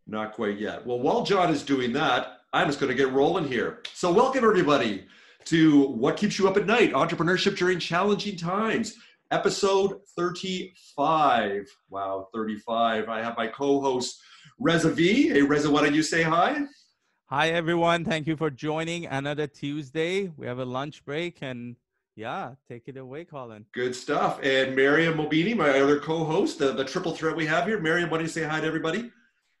Not quite yet. Well, while John is doing that, I'm just going to get rolling here. So welcome everybody to What Keeps You Up at Night, Entrepreneurship During Challenging Times, episode 35. Wow, 35. I have my co-host, Reza V. Hey, Reza, why don't you say hi? Hi, everyone. Thank you for joining another Tuesday. We have a lunch break and take it away, Colin. Good stuff. And Maryam Mobini, my other co-host, the triple threat we have here. Maryam, why don't you say hi to everybody?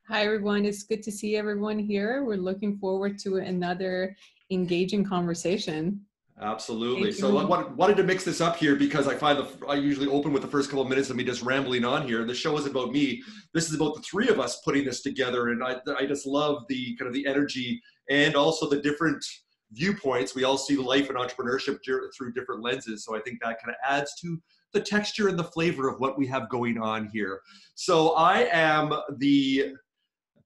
Hi, everyone. It's good to see everyone here. We're looking forward to another engaging conversation. Absolutely. So I wanted to mix this up here because I find I usually open with the first couple of minutes of me just rambling on here. The show isn't about me. This is about the three of us putting this together. And I just love the kind of the energy and also the different viewpoints. We all see life and entrepreneurship through different lenses. So I think that kind of adds to the texture and the flavor of what we have going on here. So I am the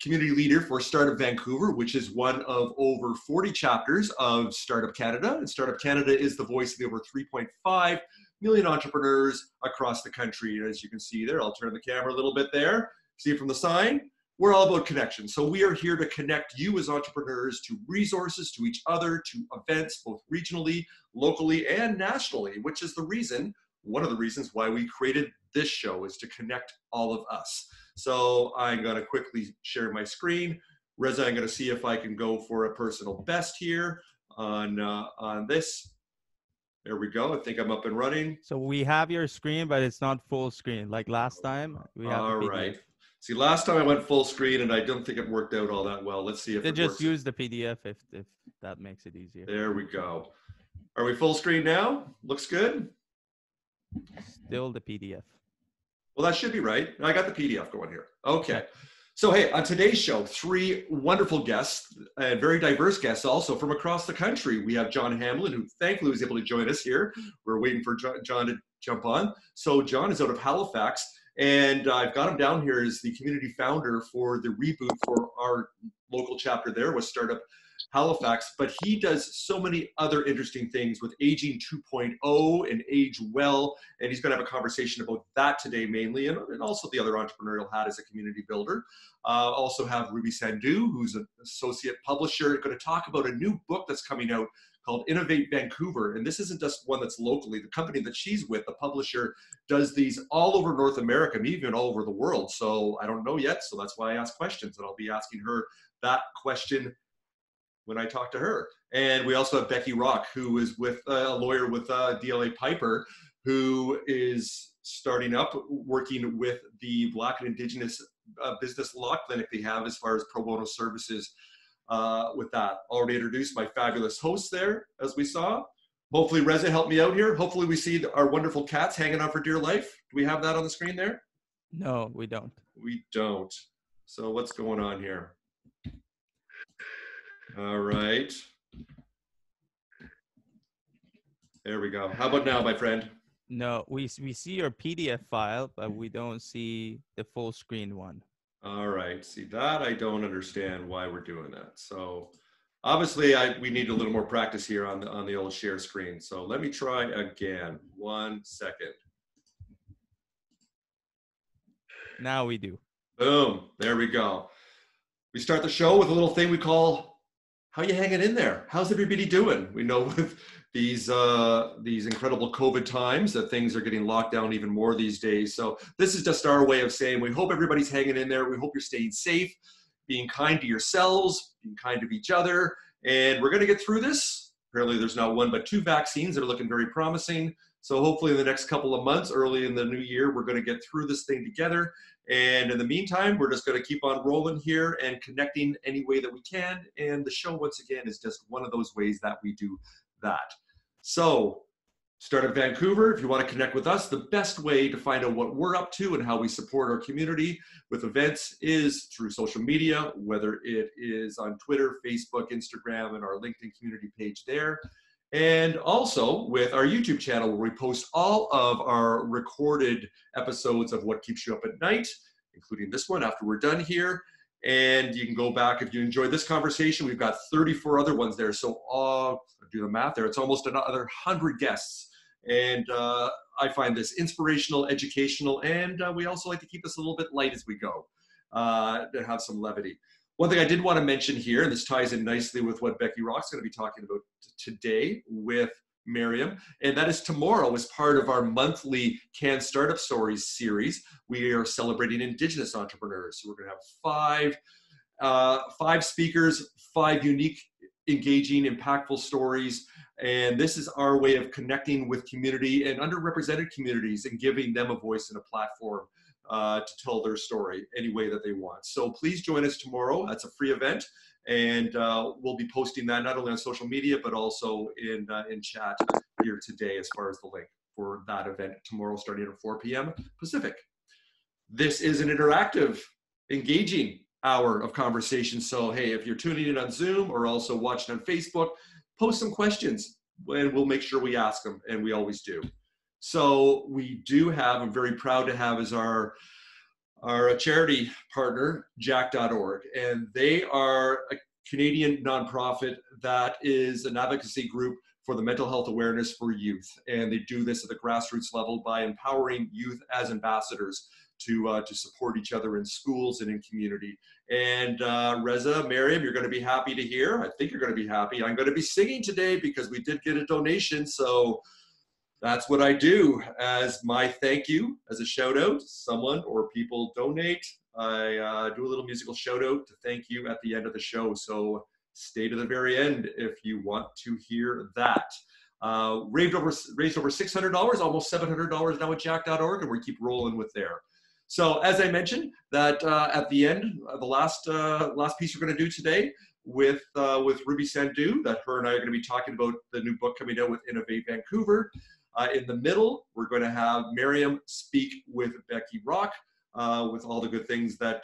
community leader for Startup Vancouver, which is one of over 40 chapters of Startup Canada. And Startup Canada is the voice of the over 3.5 million entrepreneurs across the country. And as you can see there, I'll turn the camera a little bit there. See it from the sign? We're all about connection. So we are here to connect you as entrepreneurs to resources, to each other, to events, both regionally, locally, and nationally, which is one of the reasons why we created this show, is to connect all of us. So I'm going to quickly share my screen. Reza, I'm going to see if I can go for a personal best here on this. There we go. I think I'm up and running. So we have your screen, but it's not full screen. Like last time, we have all right. See, last time I went full screen and I don't think it worked out all that well. Let's see if it just works. Use the PDF if that makes it easier. There we go. Are we full screen now? Looks good? Still the PDF. Well, that should be right. I got the PDF going here. Okay. So, hey, on today's show, three wonderful guests and very diverse guests also from across the country. We have John Hamblin, who thankfully was able to join us here. We're waiting for John to jump on. So John is out of Halifax, and I've got him down here as the community founder for the reboot for our local chapter there with Startup Halifax, but he does so many other interesting things with Aging 2.0 and Age Well, and he's going to have a conversation about that today mainly, and also the other entrepreneurial hat as a community builder. Also have Ruby Sandhu, who's an associate publisher, going to talk about a new book that's coming out called INNOVATE Vancouver, and this isn't just one that's locally. The company that she's with, the publisher, does these all over North America, maybe even all over the world. So I don't know yet, so that's why I ask questions, and I'll be asking her that question when I talk to her. And we also have Becky Rock, who is with a lawyer with DLA Piper, who is starting up working with the Black and Indigenous business law clinic they have as far as pro bono services with that. Already introduced my fabulous hosts there, as we saw. Hopefully Reza helped me out here. Hopefully we see our wonderful cats hanging on for dear life. Do we have that on the screen there? No, we don't. We don't. So what's going on here? All right. There we go. How about now, my friend? No, we see your PDF file, but we don't see the full screen one. All right. See, that I don't understand why we're doing that. So obviously we need a little more practice here on the old share screen. So let me try again. 1 second. Now we do. Boom. There we go. We start the show with a little thing we call, how you hanging in there? How's everybody doing? We know with these incredible COVID times that things are getting locked down even more these days. So this is just our way of saying we hope everybody's hanging in there. We hope you're staying safe, being kind to yourselves, being kind to each other. And we're going to get through this. Apparently there's not one but two vaccines that are looking very promising. So hopefully in the next couple of months, early in the new year, we're going to get through this thing together. And in the meantime, we're just going to keep on rolling here and connecting any way that we can. And the show, once again, is just one of those ways that we do that. So Startup Vancouver, if you want to connect with us, the best way to find out what we're up to and how we support our community with events is through social media, whether it is on Twitter, Facebook, Instagram, and our LinkedIn community page there. And also with our YouTube channel, where we post all of our recorded episodes of What Keeps You Up at Night, including this one after we're done here. And you can go back if you enjoyed this conversation. We've got 34 other ones there. So do the math there. It's almost another 100 guests. And I find this inspirational, educational, and we also like to keep this a little bit light as we go. to have some levity. One thing I did want to mention here, and this ties in nicely with what Becky Rock's going to be talking about today with Maryam, and that is tomorrow as part of our monthly Can Startup Stories series. We are celebrating Indigenous entrepreneurs. So we're going to have five speakers, 5 unique, engaging, impactful stories. And this is our way of connecting with community and underrepresented communities and giving them a voice and a platform to tell their story any way that they want. So please join us tomorrow. That's a free event. And we'll be posting that not only on social media, but also in chat here today as far as the link for that event tomorrow starting at 4 p.m. Pacific. This is an interactive, engaging hour of conversation. So, hey, if you're tuning in on Zoom or also watching on Facebook, post some questions and we'll make sure we ask them, and we always do. So we do have, I'm very proud to have as our charity partner, jack.org, and they are a Canadian nonprofit that is an advocacy group for the mental health awareness for youth. And they do this at the grassroots level by empowering youth as ambassadors to support each other in schools and in community. And Reza, Maryam, you're going to be happy to hear. I think you're going to be happy. I'm going to be singing today because we did get a donation. So that's what I do as my thank you, as a shout out. Someone or people donate, I do a little musical shout out to thank you at the end of the show. So stay to the very end if you want to hear that. Raised over $600, almost $700 now at jack.org, and we keep rolling with there. So as I mentioned, that at the end, the last piece we're going to do today with Ruby Sandhu, that her and I are going to be talking about the new book coming out with INNOVATE Vancouver. In the middle, we're going to have Maryam speak with Becky Rock with all the good things that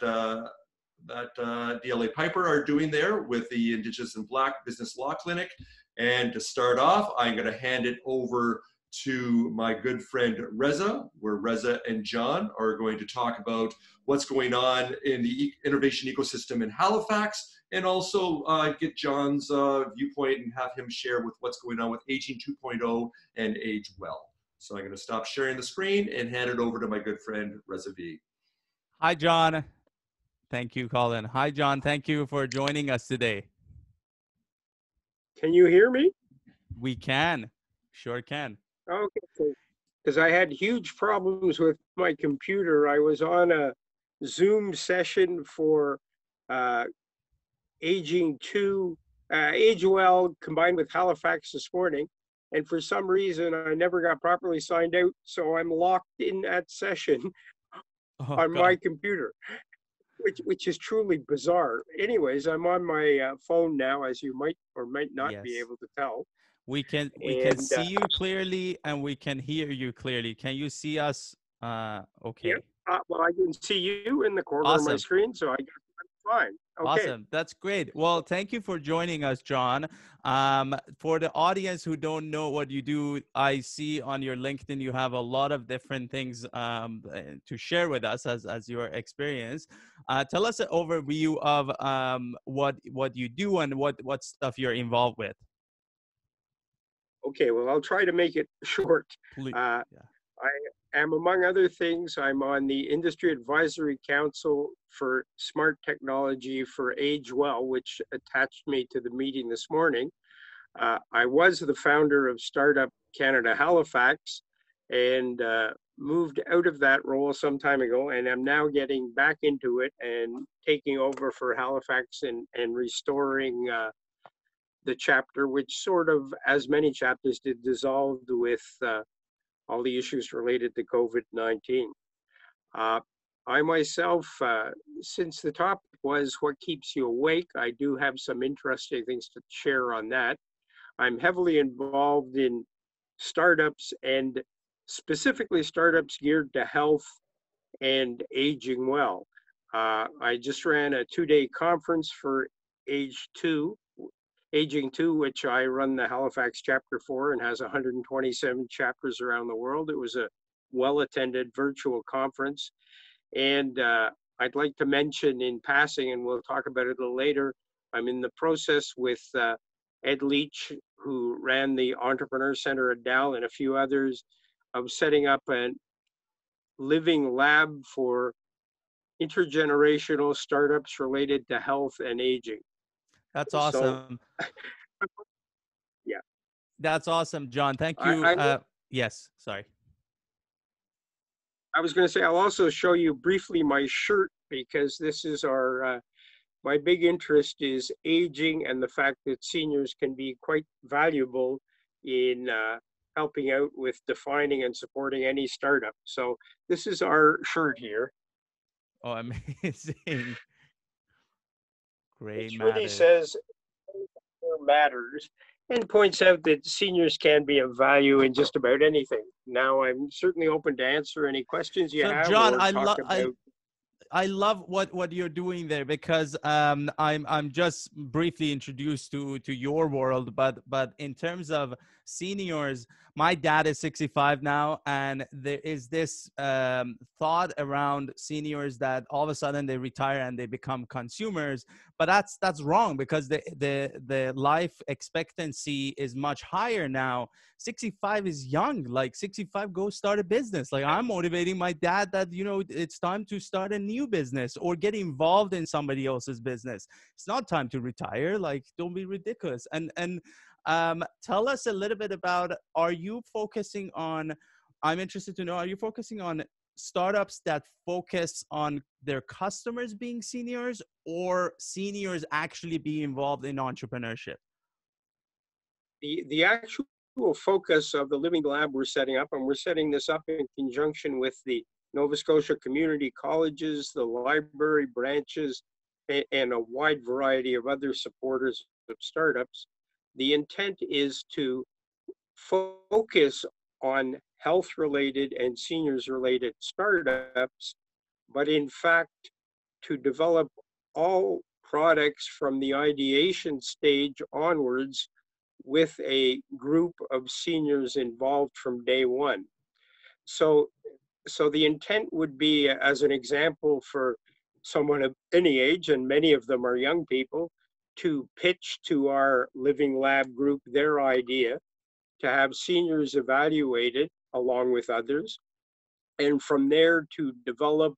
DLA Piper are doing there with the Indigenous and Black Business Law Clinic. And to start off, I'm going to hand it over to my good friend Reza, where Reza and John are going to talk about what's going on in the innovation ecosystem in Halifax, and also get John's viewpoint and have him share with what's going on with Aging 2.0 and Age Well. So I'm going to stop sharing the screen and hand it over to my good friend Reza V. Hi, John. Thank you, Colin. Hi, John. Thank you for joining us today. Can you hear me? We can. Sure can. Okay, because I had huge problems with my computer. I was on a Zoom session for Age Well combined with Halifax this morning, and for some reason I never got properly signed out, so I'm locked in that session on my computer, which is truly bizarre. Anyways, I'm on my phone now, as you might or might not be able to tell. We can see you clearly, and we can hear you clearly. Can you see us? Okay. Yeah. Well, I can see you in the corner of my screen, so I guess I'm fine. Okay. Awesome. That's great. Well, thank you for joining us, John. For the audience who don't know what you do, I see on your LinkedIn you have a lot of different things to share with us as your experience. Tell us an overview of what you do and what stuff you're involved with. Okay, well, I'll try to make it short. I am, among other things, I'm on the Industry Advisory Council for Smart Technology for Age Well, which attached me to the meeting this morning. I was the founder of Startup Canada Halifax and moved out of that role some time ago, and I'm now getting back into it and taking over for Halifax and restoring the chapter, which sort of, as many chapters did, dissolved with all the issues related to COVID-19. I myself, since the topic was what keeps you awake, I do have some interesting things to share on that. I'm heavily involved in startups, and specifically startups geared to health and aging well. I just ran a 2-day conference for Aging 2, which I run the Halifax chapter for and has 127 chapters around the world. It was a well-attended virtual conference. And I'd like to mention in passing, and we'll talk about it a little later, I'm in the process with Ed Leach, who ran the Entrepreneur Center at Dal, and a few others, of setting up a living lab for intergenerational startups related to health and aging. That's So, awesome. yeah. That's awesome, John. Thank you. Yes, sorry. I was going to say, I'll also show you briefly my shirt, because this is our, my big interest is aging and the fact that seniors can be quite valuable in helping out with defining and supporting any startup. So this is our shirt here. Oh, amazing. Gray Which really matter. says matters, and points out that seniors can be of value in just about anything. Now, I'm certainly open to answer any questions you have. John, or talk about. I love what you're doing there, because I'm just briefly introduced to your world, but in terms of seniors, my dad is 65 now, and there is this thought around seniors that all of a sudden they retire and they become consumers, but that's wrong, because the life expectancy is much higher now. 65 is young. Like 65, go start a business. Like I'm motivating my dad that, you know, it's time to start a new business or get involved in somebody else's business. It's not time to retire. Like, don't be ridiculous. And tell us a little bit about, are you focusing on, I'm interested to know, are you focusing on startups that focus on their customers being seniors, or seniors actually be involved in entrepreneurship? The actual focus of the Living Lab we're setting up, and we're setting this up in conjunction with the Nova Scotia community colleges, the library branches, and a wide variety of other supporters of startups. The intent is to focus on health-related and seniors-related startups, but in fact, to develop all products from the ideation stage onwards with a group of seniors involved from day one. So the intent would be, as an example, for someone of any age, and many of them are young people, to pitch to our Living Lab group their idea, to have seniors evaluate it along with others, and from there to develop,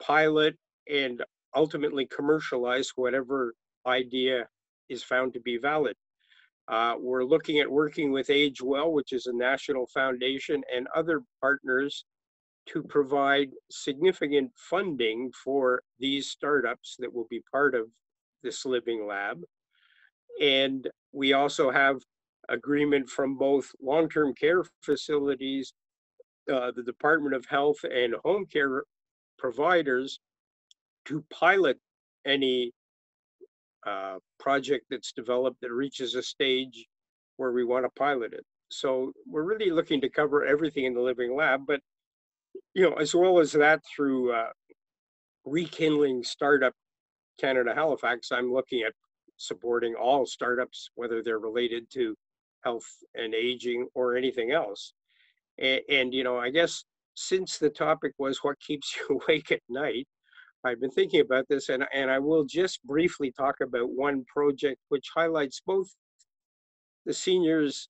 pilot, and ultimately commercialize whatever idea is found to be valid. We're looking at working with Age Well, which is a national foundation, and other partners to provide significant funding for these startups that will be part of this Living Lab. And we also have agreement from both long-term care facilities, the Department of Health, and home care providers to pilot any project that's developed that reaches a stage where we want to pilot it. So we're really looking to cover everything in the Living Lab, but you know, as well as that, through Rekindling Startup Canada Halifax, I'm looking at supporting all startups, whether they're related to health and aging or anything else. And you know, I guess since the topic was what keeps you awake at night, I've been thinking about this, and I will just briefly talk about one project which highlights both the seniors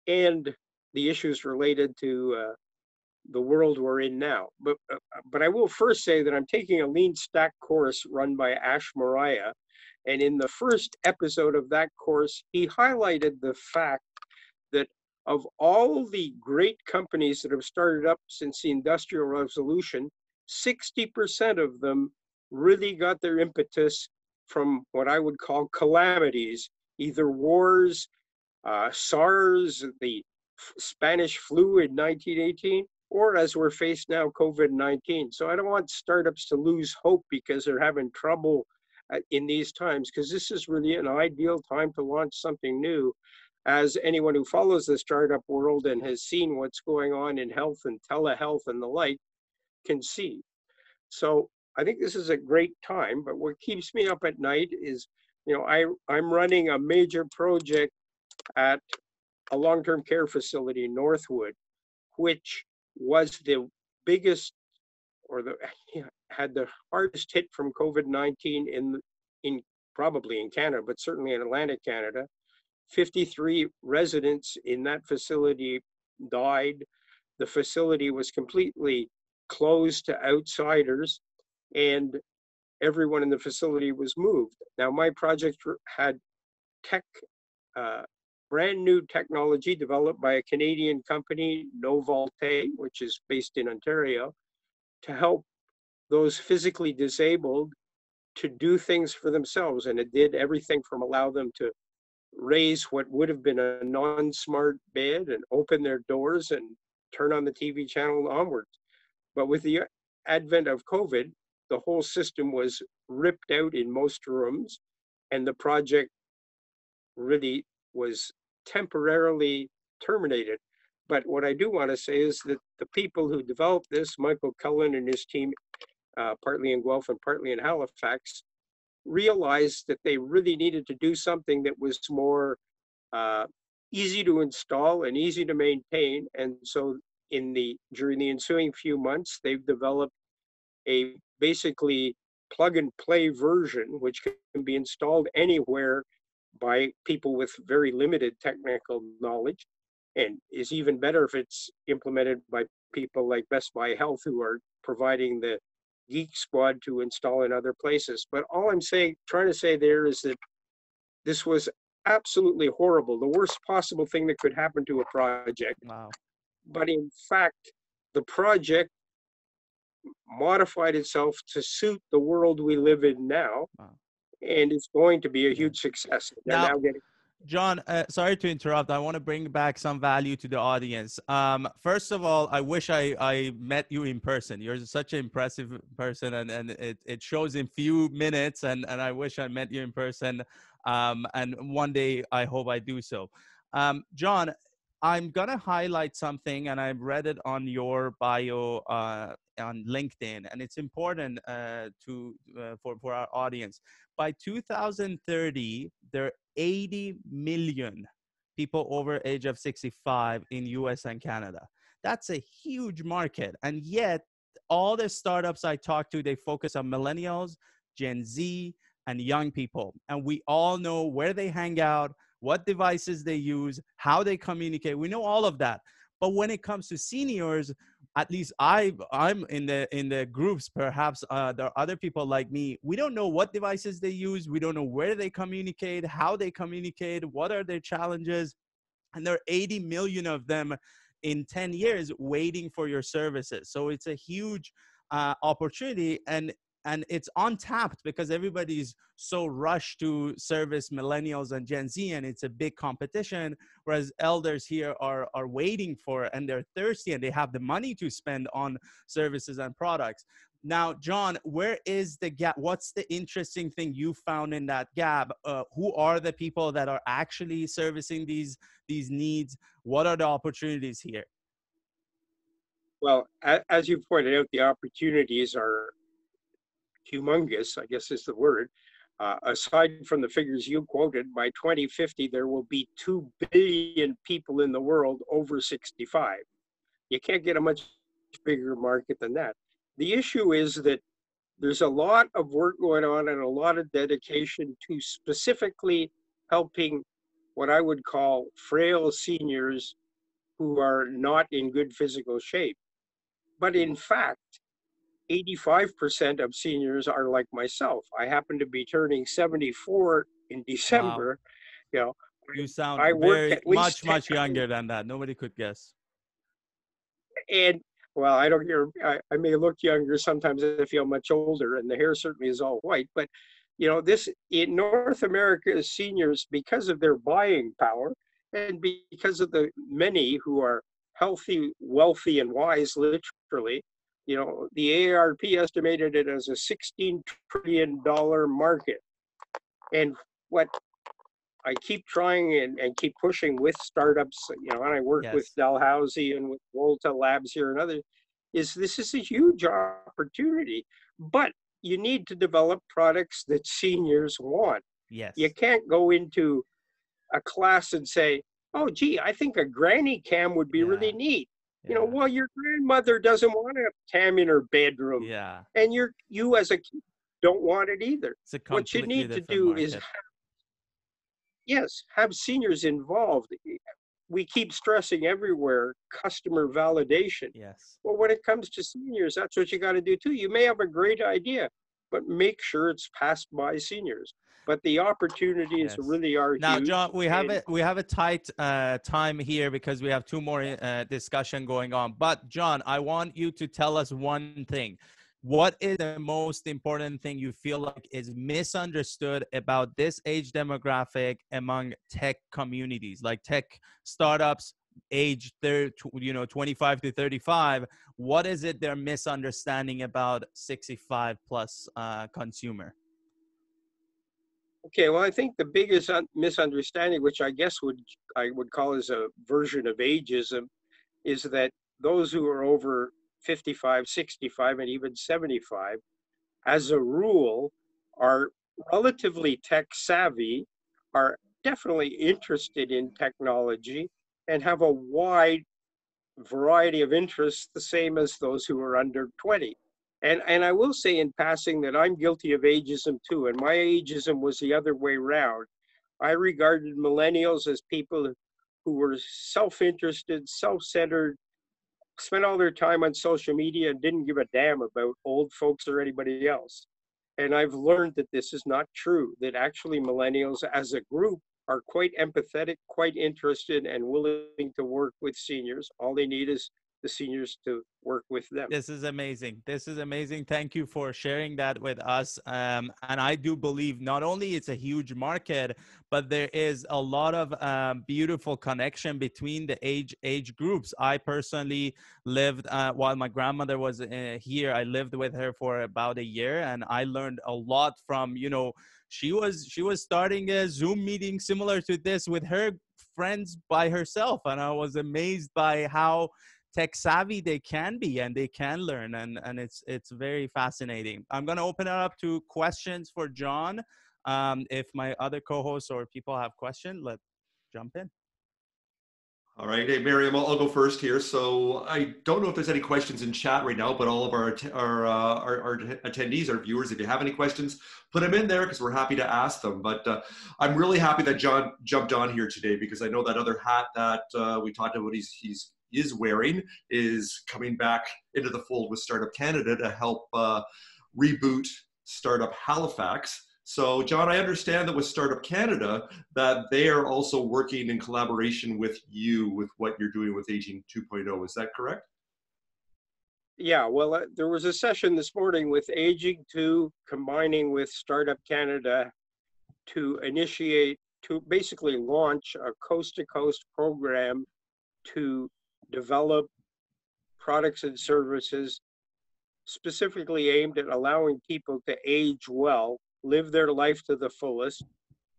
and the issues related to the world we're in now. But I will first say that I'm taking a Lean Stack course run by Ash Mariah, and in the first episode of that course, he highlighted the fact that of all the great companies that have started up since the Industrial Revolution, 60% of them really got their impetus from what I would call calamities, either wars, SARS, the Spanish flu in 1918, or as we're faced now, COVID-19. So I don't want startups to lose hope because they're having trouble in these times, because this is really an ideal time to launch something new. As anyone who follows the startup world and has seen what's going on in health and telehealth and the like can see. So I think this is a great time, but what keeps me up at night is, you know, I'm running a major project at a long-term care facility in Northwood, which was the biggest, or had the hardest hit from COVID-19 in probably in Canada, but certainly in Atlantic Canada. 53 residents in that facility died. The facility was completely closed to outsiders, and everyone in the facility was moved. Now, my project had tech, brand new technology developed by a Canadian company, INNOVATE, which is based in Ontario, to help those physically disabled to do things for themselves. And it did everything from allow them to raise what would have been a non-smart bed and open their doors and turn on the TV channel onwards. But with the advent of COVID, the whole system was ripped out in most rooms, and the project really was temporarily terminated. But what I do want to say is that the people who developed this, Michael Cullen and his team, partly in Guelph and partly in Halifax, realized that they really needed to do something that was more easy to install and easy to maintain. And so during the ensuing few months, they've developed a basically plug and play version, which can be installed anywhere by people with very limited technical knowledge, and is even better if it's implemented by people like Best Buy Health, who are providing the Geek Squad to install in other places. But all I'm trying to say there is that this was absolutely horrible, the worst possible thing that could happen to a project. Wow. But in fact, the project modified itself to suit the world we live in now. Wow. And it's going to be a huge success. Now John, sorry to interrupt. I want to bring back some value to the audience. First of all, I wish I met you in person. You're such an impressive person, and it shows in few minutes, and I wish I met you in person. And one day I hope I do so. John, I'm going to highlight something, and I've read it on your bio on LinkedIn, and it's important for our audience. By 2030, there are 80 million people over age of 65 in US and Canada. That's a huge market. And yet all the startups I talk to, they focus on millennials, Gen Z, and young people. And we all know where they hang out, what devices they use, how they communicate. We know all of that. But when it comes to seniors, at least I'm in the groups, perhaps there are other people like me, we don't know what devices they use. We don't know where they communicate, how they communicate, what are their challenges. And there are 80 million of them in 10 years waiting for your services. So it's a huge opportunity, and it's untapped because everybody's so rushed to service millennials and Gen Z, and it's a big competition, whereas elders here are waiting for, and they're thirsty, and they have the money to spend on services and products. Now, John, where is the gap? What's the interesting thing you found in that gap? Who are the people that are actually servicing these needs? What are the opportunities here? Well, as you pointed out, the opportunities are humongous, I guess is the word. Aside from the figures you quoted, by 2050, there will be 2 billion people in the world over 65. You can't get a much bigger market than that. The issue is that there's a lot of work going on and a lot of dedication to specifically helping what I would call frail seniors who are not in good physical shape. But in fact, 85% of seniors are like myself. I happen to be turning 74 in December. Wow. You know, you sound very much younger than that. Nobody could guess. And well, I don't hear. I may look younger sometimes. I feel much older, and the hair certainly is all white. But you know, this in North America, seniors, because of their buying power and because of the many who are healthy, wealthy, and wise, literally. You know, the AARP estimated it as a $16 trillion market. And what I keep trying and keep pushing with startups, you know, and I work with Dalhousie and with Volta Labs here and others, is this is a huge opportunity. But you need to develop products that seniors want. Yes. You can't go into a class and say, oh, gee, I think a granny cam would be really neat. You know, well, your grandmother doesn't want a cam in her bedroom. Yeah. And you as a kid don't want it either. What you need to do is, have seniors involved. we keep stressing everywhere customer validation. Yes. Well, when it comes to seniors, that's what you got to do too. You may have a great idea, but make sure it's passed by seniors. But the opportunities really are now, huge. John, we have a tight time here because we have two more discussion going on. But John, I want you to tell us one thing. What is the most important thing you feel like is misunderstood about this age demographic among tech communities, like tech startups, age 25 to 35? What is it they're misunderstanding about 65 plus consumer? Okay, well, I think the biggest misunderstanding, which I guess I would call as a version of ageism, is that those who are over 55, 65, and even 75, as a rule, are relatively tech savvy, are definitely interested in technology, and have a wide variety of interests, the same as those who are under 20. And I will say in passing that I'm guilty of ageism too, and my ageism was the other way around. I regarded millennials as people who were self-interested, self-centered, spent all their time on social media and didn't give a damn about old folks or anybody else. And I've learned that this is not true, that actually millennials as a group are quite empathetic, quite interested, and willing to work with seniors. All they need is the seniors to work with them. This is amazing. This is amazing. Thank you for sharing that with us. And I do believe not only it's a huge market, but there is a lot of beautiful connection between the age groups. I personally lived while my grandmother was here. I lived with her for about a year, and I learned a lot from, she was starting a Zoom meeting similar to this with her friends by herself, and I was amazed by how tech savvy they can be, and they can learn, and it's very fascinating. I'm going to open it up to questions for John. If my other co-hosts or people have questions, let's jump in. All right. Hey, Maryam, I'll go first here. So I don't know if there's any questions in chat right now, but all of our attendees, our viewers, if you have any questions, put them in there because we're happy to ask them. But I'm really happy that John jumped on here today, because I know that other hat that we talked about he's wearing is coming back into the fold with Startup Canada to help reboot Startup Halifax. So, John, I understand that with Startup Canada, that they are also working in collaboration with you with what you're doing with Aging 2.0. Is that correct? Yeah, well, there was a session this morning with Aging 2 combining with Startup Canada to basically launch a coast-to-coast program to develop products and services specifically aimed at allowing people to age well, live their life to the fullest,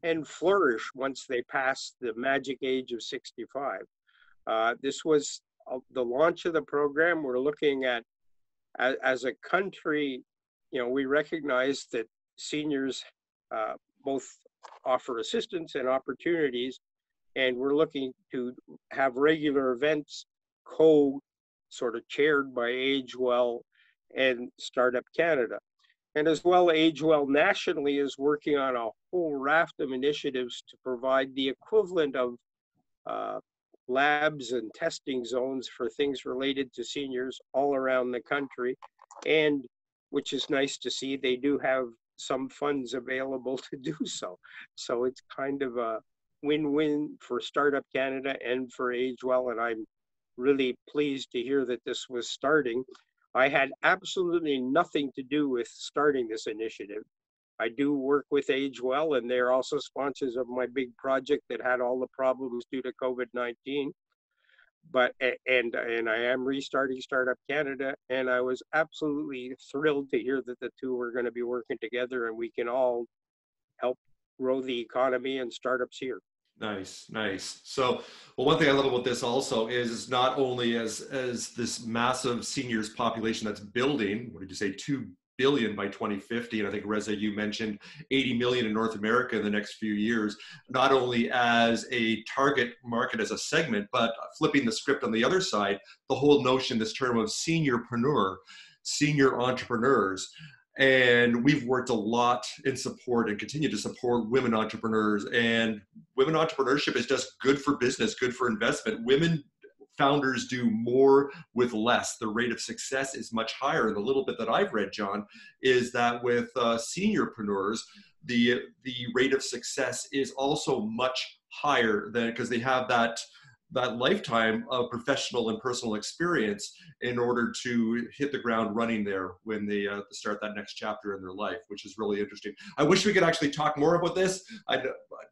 and flourish once they pass the magic age of 65. This was the launch of the program. We're looking at, as a country, we recognize that seniors both offer assistance and opportunities, and we're looking to have regular events sort of chaired by Age Well and Startup Canada. And as well, Age Well nationally is working on a whole raft of initiatives to provide the equivalent of labs and testing zones for things related to seniors all around the country. And which is nice to see, they do have some funds available to do so. So it's kind of a win-win for Startup Canada and for Age Well, and I'm really pleased to hear that this was starting. I had absolutely nothing to do with starting this initiative. I do work with Age Well, and they're also sponsors of my big project that had all the problems due to COVID-19. And I am restarting Startup Canada, and I was absolutely thrilled to hear that the two are going to be working together, and we can all help grow the economy and startups here. Nice, nice. So, well, one thing I love about this also is not only as this massive seniors population that's building, what did you say, 2 billion by 2050, and I think, Reza, you mentioned 80 million in North America in the next few years, not only as a target market, as a segment, but flipping the script on the other side, the whole notion, this term of seniorpreneur, senior entrepreneurs. And we've worked a lot in support and continue to support women entrepreneurs. And women entrepreneurship is just good for business, good for investment. Women founders do more with less. The rate of success is much higher. And the little bit that I've read, John, is that with seniorpreneurs, the rate of success is also much higher than, because they have that lifetime of professional and personal experience in order to hit the ground running there when they start that next chapter in their life, which is really interesting. I wish we could actually talk more about this,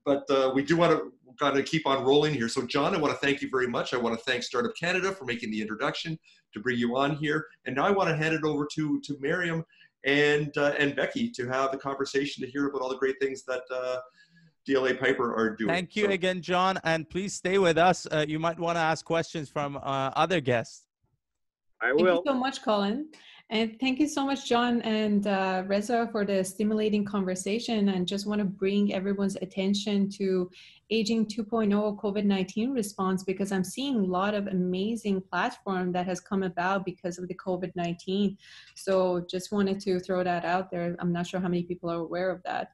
but we do want to keep on rolling here. So John, I want to thank you very much. I want to thank Startup Canada for making the introduction to bring you on here. And now I want to hand it over to Maryam and Becky to have the conversation, to hear about all the great things that DLA Piper are doing. Thank you again, John, and please stay with us. You might want to ask questions from other guests. I will. Thank you so much, Colin. And thank you so much, John and Reza, for the stimulating conversation. And just want to bring everyone's attention to Aging 2.0 COVID-19 response, because I'm seeing a lot of amazing platform that has come about because of the COVID-19. So just wanted to throw that out there. I'm not sure how many people are aware of that.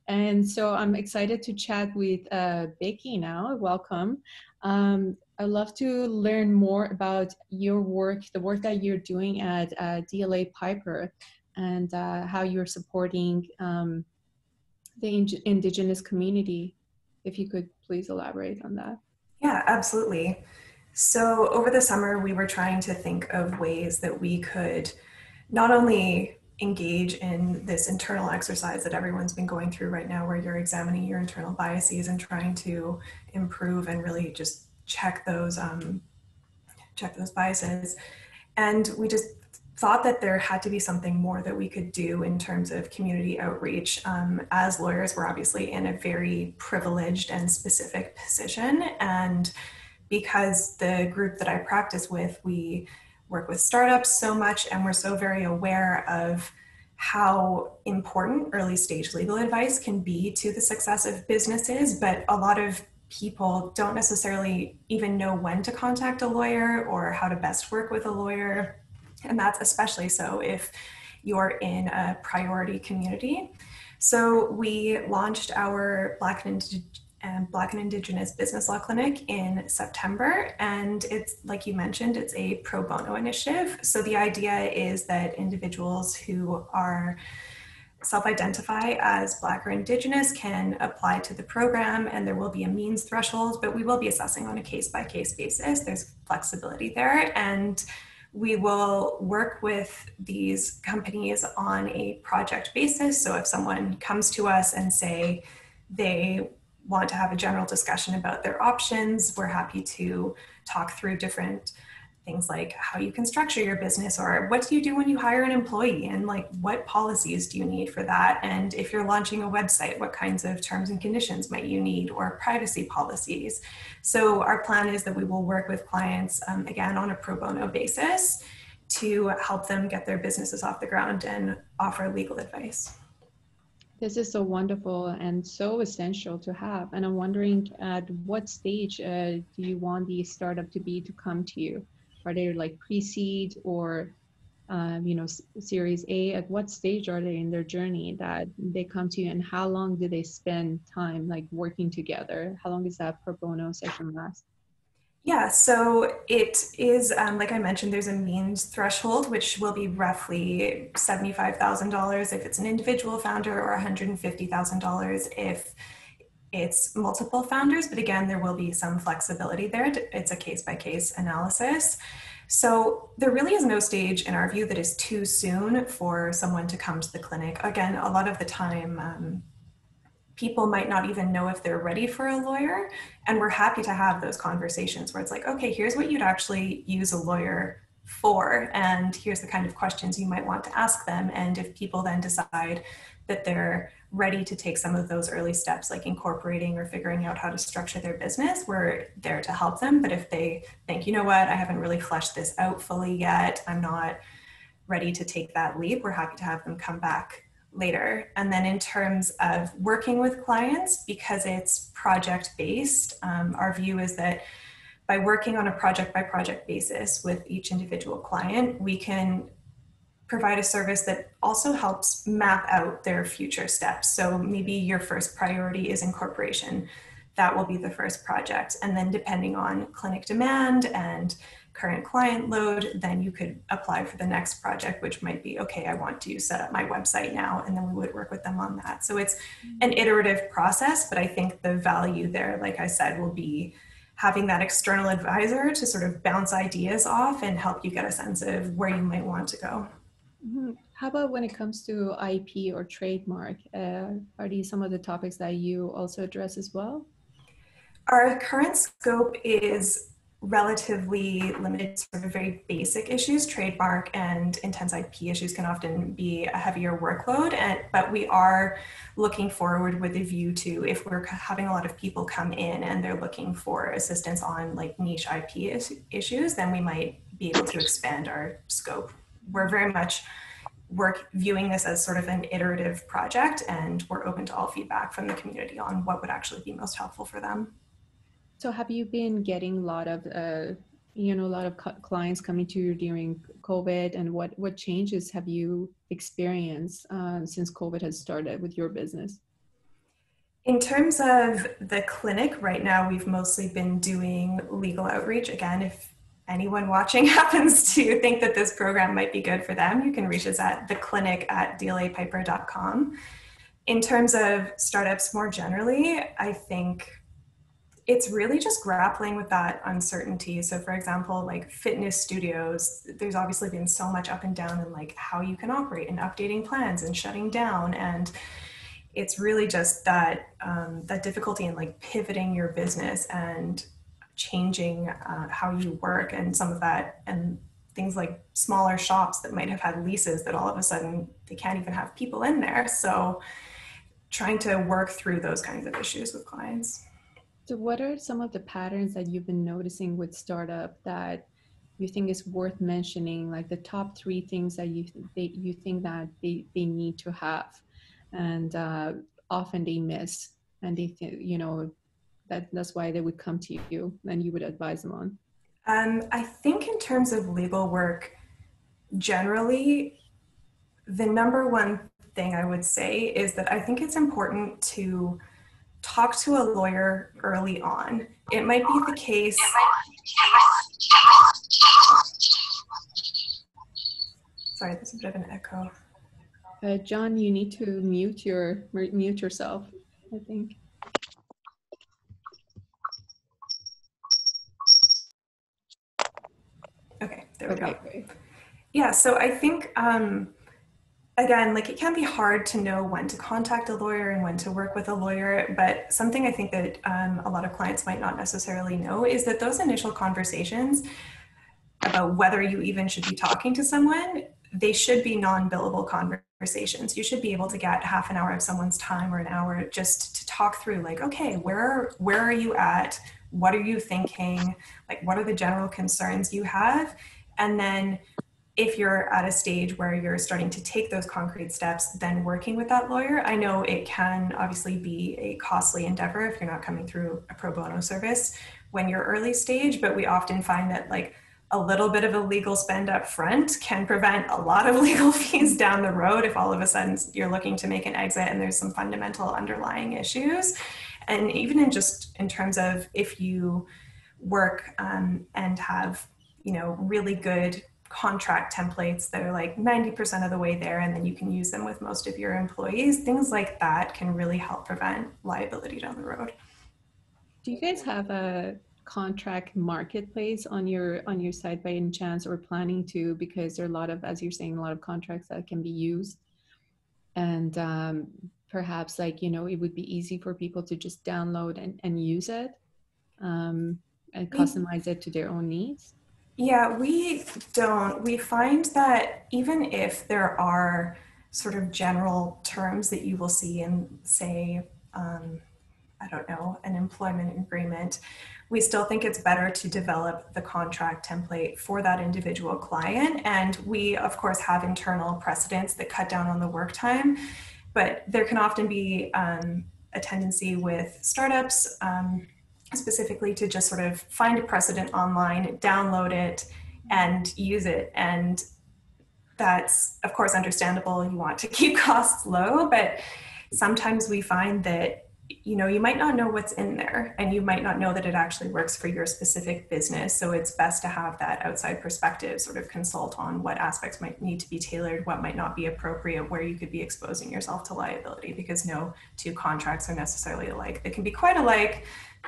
And so I'm excited to chat with Becky now. Welcome. I'd love to learn more about your work, the work that you're doing at DLA Piper, and how you're supporting the Indigenous community. If you could please elaborate on that. Yeah, absolutely. So over the summer, we were trying to think of ways that we could not only engage in this internal exercise that everyone's been going through right now, where you're examining your internal biases and trying to improve and really just check those biases. And we just thought that there had to be something more that we could do in terms of community outreach. As lawyers, we're obviously in a very privileged and specific position. And because the group that I practice with, we work with startups so much, and we're so very aware of how important early stage legal advice can be to the success of businesses, but a lot of people don't necessarily even know when to contact a lawyer or how to best work with a lawyer. And that's especially so if you're in a priority community. So we launched our Black and Indigenous Business Law Clinic in September. And it's, like you mentioned, it's a pro bono initiative. So the idea is that individuals who are self-identify as Black or Indigenous can apply to the program, and there will be a means threshold, but we will be assessing on a case-by-case basis. There's flexibility there. And we will work with these companies on a project basis. So if someone comes to us and say they want to have a general discussion about their options, we're happy to talk through different things like how you can structure your business, or what do you do when you hire an employee, and like what policies do you need for that? And if you're launching a website, what kinds of terms and conditions might you need, or privacy policies? So our plan is that we will work with clients, again, on a pro bono basis to help them get their businesses off the ground and offer legal advice. This is so wonderful and so essential to have. And I'm wondering, at what stage do you want the startup to be to come to you? Are they like pre-seed or, Series A? At what stage are they in their journey that they come to you, and how long do they spend time like working together? How long does that pro bono session last? Yeah, so it is, like I mentioned, there's a means threshold, which will be roughly $75,000 if it's an individual founder, or $150,000 if it's multiple founders. But again, there will be some flexibility there. It's a case-by-case analysis. So there really is no stage in our view that is too soon for someone to come to the clinic. Again, a lot of the time, people might not even know if they're ready for a lawyer. And we're happy to have those conversations where it's like, okay, here's what you'd actually use a lawyer for, and here's the kind of questions you might want to ask them. And if people then decide that they're ready to take some of those early steps, like incorporating or figuring out how to structure their business, we're there to help them. But if they think, you know what, I haven't really fleshed this out fully yet, I'm not ready to take that leap, we're happy to have them come back later. And then in terms of working with clients, because it's project-based, our view is that by working on a project-by-project basis with each individual client, we can provide a service that also helps map out their future steps. So maybe your first priority is incorporation. That will be the first project. And then depending on clinic demand and current client load, then you could apply for the next project, which might be, okay, I want to set up my website now, and then we would work with them on that. So it's an iterative process, but I think the value there, like I said, will be having that external advisor to sort of bounce ideas off and help you get a sense of where you might want to go. How about when it comes to IP or trademark? Are these some of the topics that you also address as well? Our current scope is relatively limited to sort of very basic issues. Trademark and intense IP issues can often be a heavier workload, but we are looking forward with a view to, if we're having a lot of people come in and they're looking for assistance on like niche IP issues, then we might be able to expand our scope. We're very much viewing this as sort of an iterative project, and we're open to all feedback from the community on what would actually be most helpful for them. So have you been getting a lot of, clients coming to you during COVID, and what changes have you experienced since COVID has started with your business? In terms of the clinic right now, we've mostly been doing legal outreach. Again, if anyone watching happens to think that this program might be good for them, you can reach us at theclinic@dlapiper.com. In terms of startups more generally, I think it's really just grappling with that uncertainty. So for example, like fitness studios, there's obviously been so much up and down in like how you can operate and updating plans and shutting down. And it's really just that, that difficulty in like pivoting your business and changing how you work, and some of that, and things like smaller shops that might have had leases that all of a sudden they can't even have people in there. So trying to work through those kinds of issues with clients. So what are some of the patterns that you've been noticing with startup that you think is worth mentioning, like the top 3 things that you think that they need to have, and often they miss, and they think, that's why they would come to you and you would advise them on? I think in terms of legal work, generally, the number one thing I would say is that I think it's important to talk to a lawyer early on. It might be the case. Sorry, there's a bit of an echo. John, you need to mute yourself, I think. Okay, there we go. Great. Yeah, so I think, again, like it can be hard to know when to contact a lawyer and when to work with a lawyer, but something I think that a lot of clients might not necessarily know is that those initial conversations about whether you even should be talking to someone, they should be non-billable conversations. You should be able to get half an hour of someone's time or an hour just to talk through like, okay, where are you at? What are you thinking? Like, what are the general concerns you have? And then if you're at a stage where you're starting to take those concrete steps, then working with that lawyer. I know it can obviously be a costly endeavor if you're not coming through a pro bono service when you're early stage, but we often find that like a little bit of a legal spend up front can prevent a lot of legal fees down the road if all of a sudden you're looking to make an exit and there's some fundamental underlying issues. And even in terms of if you work and have, really good contract templates that are like 90% of the way there, and then you can use them with most of your employees, things like that can really help prevent liability down the road. Do you guys have a contract marketplace on your site by any chance, or planning to? Because there are a lot of, as you're saying, a lot of contracts that can be used, and perhaps like, it would be easy for people to just download and use it and customize it to their own needs. Yeah, we don't. We find that even if there are sort of general terms that you will see in, say, I don't know, an employment agreement, we still think it's better to develop the contract template for that individual client. And we, of course, have internal precedents that cut down on the work time, but there can often be a tendency with startups, specifically to just sort of find a precedent online, download it, and use it. And that's, of course, understandable. You want to keep costs low, but sometimes we find that, you know, you might not know what's in there, and you might not know that it actually works for your specific business. So it's best to have that outside perspective, sort of consult on what aspects might need to be tailored, what might not be appropriate, where you could be exposing yourself to liability, because no two contracts are necessarily alike. They can be quite alike,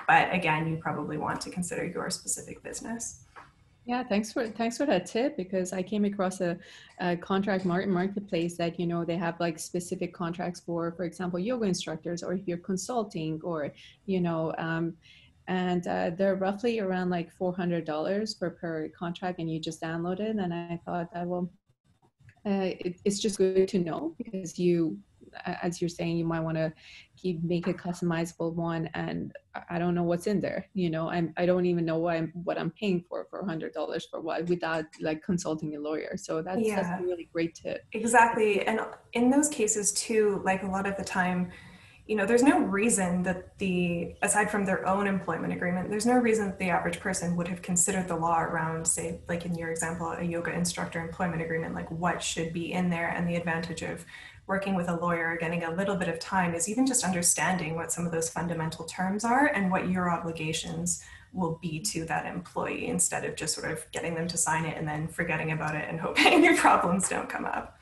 but again, you probably want to consider your specific business. Yeah, thanks for that tip, because I came across a contract marketplace that, you know, they have like specific contracts for example, yoga instructors, or if you're consulting, or, you know, and they're roughly around like $400 per contract, and you just download it. And I thought that, well, it's just good to know, because you, as you're saying, you might want to make a customizable one, and I don't know what's in there. You know, I don't even know what I'm paying for $100 for what, without like consulting a lawyer. So that's a really great tip. Exactly. And in those cases too, like a lot of the time, you know, there's no reason that aside from their own employment agreement, there's no reason that the average person would have considered the law around, say, like in your example, a yoga instructor employment agreement, like what should be in there. And the advantage of working with a lawyer, getting a little bit of time, is even just understanding what some of those fundamental terms are and what your obligations will be to that employee, instead of just sort of getting them to sign it and then forgetting about it and hoping your problems don't come up.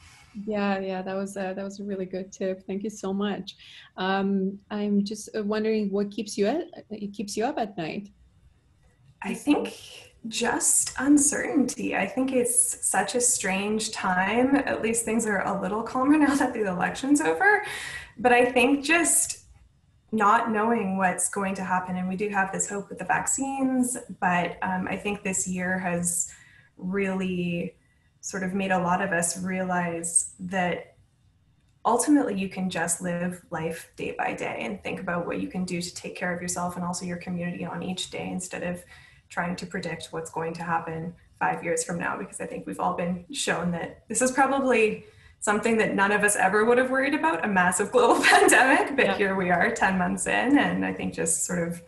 Yeah, that was a really good tip. Thank you so much. I'm just wondering, what keeps you up at night? I think just uncertainty. I think it's such a strange time. At least things are a little calmer now that the election's over. But I think just not knowing what's going to happen. And we do have this hope with the vaccines, but I think this year has really sort of made a lot of us realize that ultimately you can just live life day by day and think about what you can do to take care of yourself and also your community on each day, instead of trying to predict what's going to happen 5 years from now, because I think we've all been shown that this is probably something that none of us ever would have worried about, a massive global pandemic, but here we are 10 months in, and I think just sort of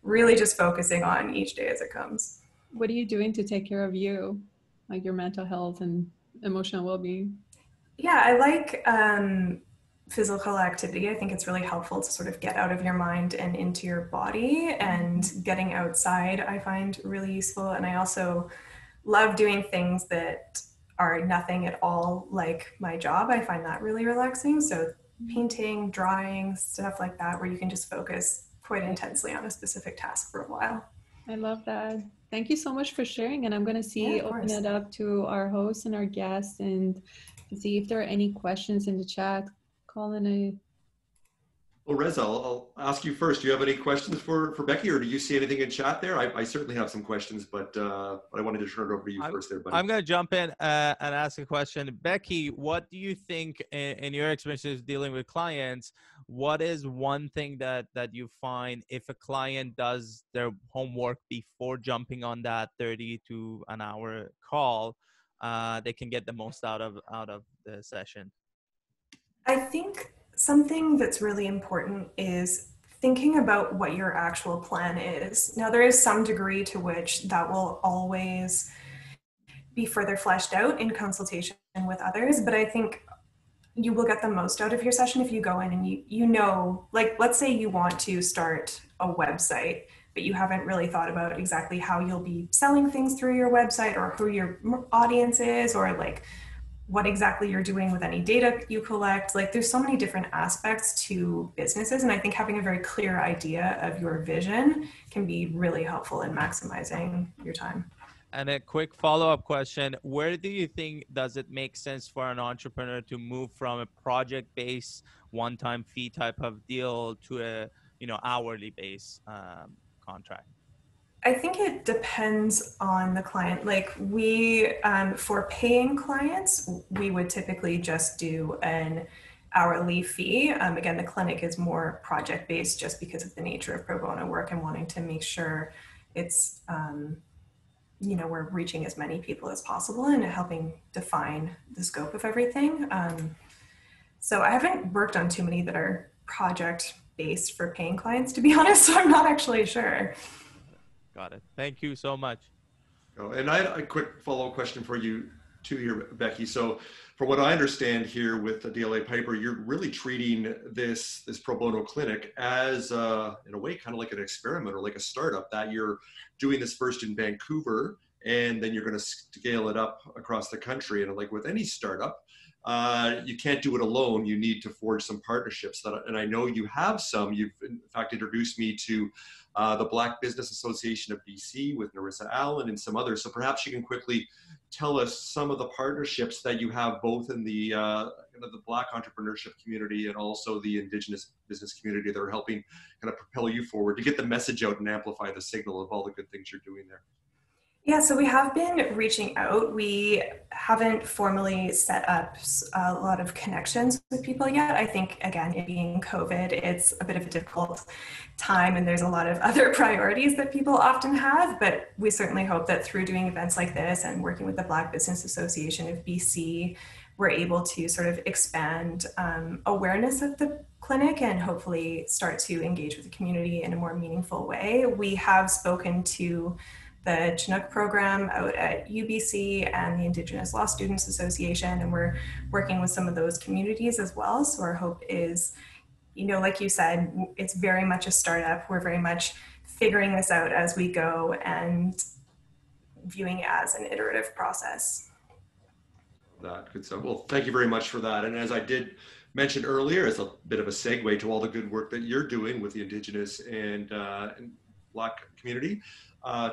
really just focusing on each day as it comes. What are you doing to take care of you, like your mental health and emotional well-being? Yeah, I like physical activity. I think it's really helpful to sort of get out of your mind and into your body, and getting outside I find really useful. And I also love doing things that are nothing at all like my job. I find that really relaxing. So painting, drawing, stuff like that, where you can just focus quite intensely on a specific task for a while. I love that. Thank you so much for sharing. And I'm going to open it up to our hosts and our guests, and to see if there are any questions in the chat. Colin, Well, Reza, I'll ask you first. Do you have any questions for Becky, or do you see anything in chat there? I certainly have some questions, but I wanted to turn it over to you first there, buddy. I'm going to jump in and ask a question. Becky, what do you think, in your experiences dealing with clients, what is one thing that you find if a client does their homework before jumping on that 30 to an hour call, they can get the most out of the session? I think something that's really important is thinking about what your actual plan is. Now, there is some degree to which that will always be further fleshed out in consultation with others, but I think you will get the most out of your session if you go in and you know, like, let's say you want to start a website, but you haven't really thought about exactly how you'll be selling things through your website, or who your audience is, or like what exactly you're doing with any data you collect. Like, there's so many different aspects to businesses, and I think having a very clear idea of your vision can be really helpful in maximizing your time. And a quick follow-up question, where do you think does it make sense for an entrepreneur to move from a project-based one-time fee type of deal to a hourly based contract? I think it depends on the client. Like, we, for paying clients, we would typically just do an hourly fee. Again, the clinic is more project-based just because of the nature of pro bono work and wanting to make sure it's, we're reaching as many people as possible and helping define the scope of everything. So I haven't worked on too many that are project-based for paying clients, to be honest, so I'm not actually sure. Got it. Thank you so much. Oh, and I had a quick follow-up question for you, too here, Becky. So from what I understand here with the DLA Piper, you're really treating this pro bono clinic as, in a way, kind of like an experiment or like a startup, that you're doing this first in Vancouver, and then you're going to scale it up across the country. And like with any startup, you can't do it alone. You need to forge some partnerships. And I know you have some. You've in fact introduced me to the Black Business Association of BC with Reza Allen and some others. So perhaps you can quickly tell us some of the partnerships that you have both in the Black entrepreneurship community and also the Indigenous business community that are helping kind of propel you forward to get the message out and amplify the signal of all the good things you're doing there. Yeah, so we have been reaching out. We haven't formally set up a lot of connections with people yet. I think, again, it being COVID, it's a bit of a difficult time and there's a lot of other priorities that people often have, but we certainly hope that through doing events like this and working with the Black Business Association of BC, we're able to sort of expand awareness of the clinic and hopefully start to engage with the community in a more meaningful way. We have spoken to the Chinook program out at UBC and the Indigenous Law Students Association, and we're working with some of those communities as well. So our hope is, you know, like you said, it's very much a startup. We're very much figuring this out as we go and viewing it as an iterative process. That good stuff. Well, thank you very much for that. And as I did mention earlier, as a bit of a segue to all the good work that you're doing with the Indigenous and Black community,